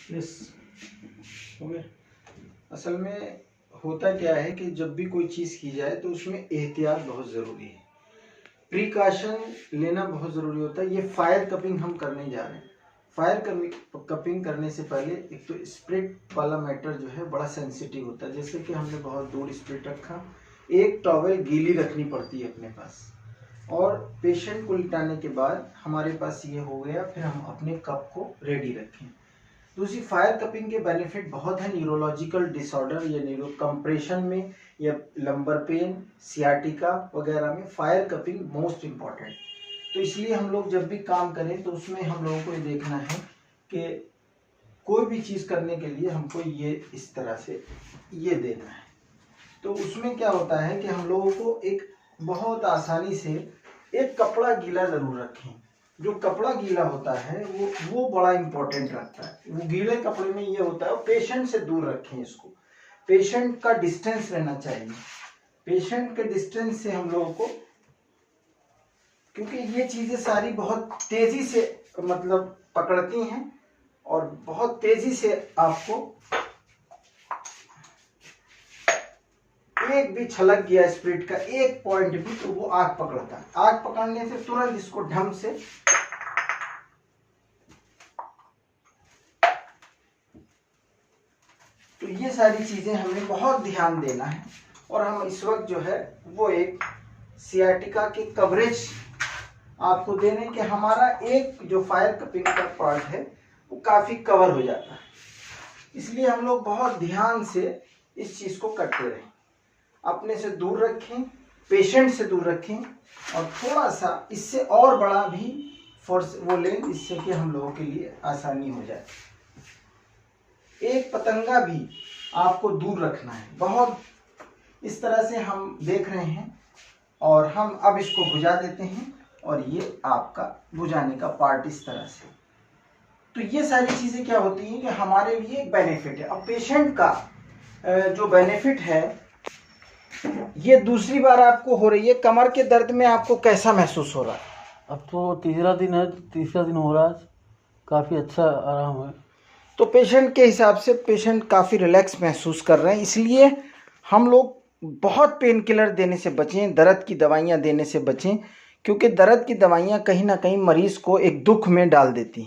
Yes, हो गया। असल में होता क्या है कि जब भी कोई चीज़ की जाए तो उसमें एहतियात बहुत ज़रूरी है, प्रिकॉशन लेना बहुत ज़रूरी होता है। ये फायर कपिंग हम करने जा रहे हैं। फायर कपिंग करने से पहले एक तो स्प्रिट वाला मैटर जो है बड़ा सेंसिटिव होता है। जैसे कि हमने बहुत दूर स्प्रिट रखा, एक टॉवेल गीली रखनी पड़ती है अपने पास, और पेशेंट को लिटाने के बाद हमारे पास ये हो गया, फिर हम अपने कप को रेडी रखें। दूसरी, फायर कपिंग के बेनिफिट बहुत है न्यूरोलॉजिकल डिसऑर्डर या न्यूरो कंप्रेशन में या लंबर पेन, सियाटिका वगैरह में फायर कपिंग मोस्ट इम्पॉर्टेंट। तो इसलिए हम लोग जब भी काम करें तो उसमें हम लोगों को ये देखना है कि कोई भी चीज़ करने के लिए हमको ये इस तरह से ये देना है। तो उसमें क्या होता है कि हम लोगों को एक बहुत आसानी से एक कपड़ा गीला ज़रूर रखें। जो कपड़ा गीला होता है वो बड़ा इम्पोर्टेंट रखता है। वो गीले कपड़े में ये होता है, पेशेंट से दूर रखें इसको, पेशेंट का डिस्टेंस रहना चाहिए। पेशेंट के डिस्टेंस से हम लोगों को, क्योंकि ये चीज़ें सारी बहुत तेज़ी से मतलब पकड़ती हैं और बहुत तेज़ी से आपको एक भी छलक गया स्प्रिट का एक पॉइंट भी तो वो आग पकड़ता है। आग पकड़ने से तुरंत इसको ढंग से तो ये सारी चीजें हमें बहुत ध्यान देना है। और हम इस वक्त जो है वो एक सियाटिका के कवरेज आपको देने के हमारा एक जो फायर कपिंग का पार्ट है वो काफी कवर हो जाता है। इसलिए हम लोग बहुत ध्यान से इस चीज को करते रहें, अपने से दूर रखें, पेशेंट से दूर रखें, और थोड़ा सा इससे और बड़ा भी फोर्स वो लें जिससे कि हम लोगों के लिए आसानी हो जाए। एक पतंगा भी आपको दूर रखना है बहुत। इस तरह से हम देख रहे हैं और हम अब इसको बुझा देते हैं और ये आपका बुझाने का पार्ट इस तरह से। तो ये सारी चीज़ें क्या होती हैं कि हमारे लिए एक बेनिफिट है। अब पेशेंट का जो बेनिफिट है ये दूसरी बार आपको हो रही है। कमर के दर्द में आपको कैसा महसूस हो रहा है? अब तो तीसरा दिन हो रहा है, काफ़ी अच्छा आराम है। तो पेशेंट के हिसाब से पेशेंट काफ़ी रिलैक्स महसूस कर रहे हैं। इसलिए हम लोग बहुत पेन किलर देने से बचें, दर्द की दवाइयाँ देने से बचें, क्योंकि दर्द की दवाइयाँ कहीं ना कहीं मरीज़ को एक दुख में डाल देती हैं।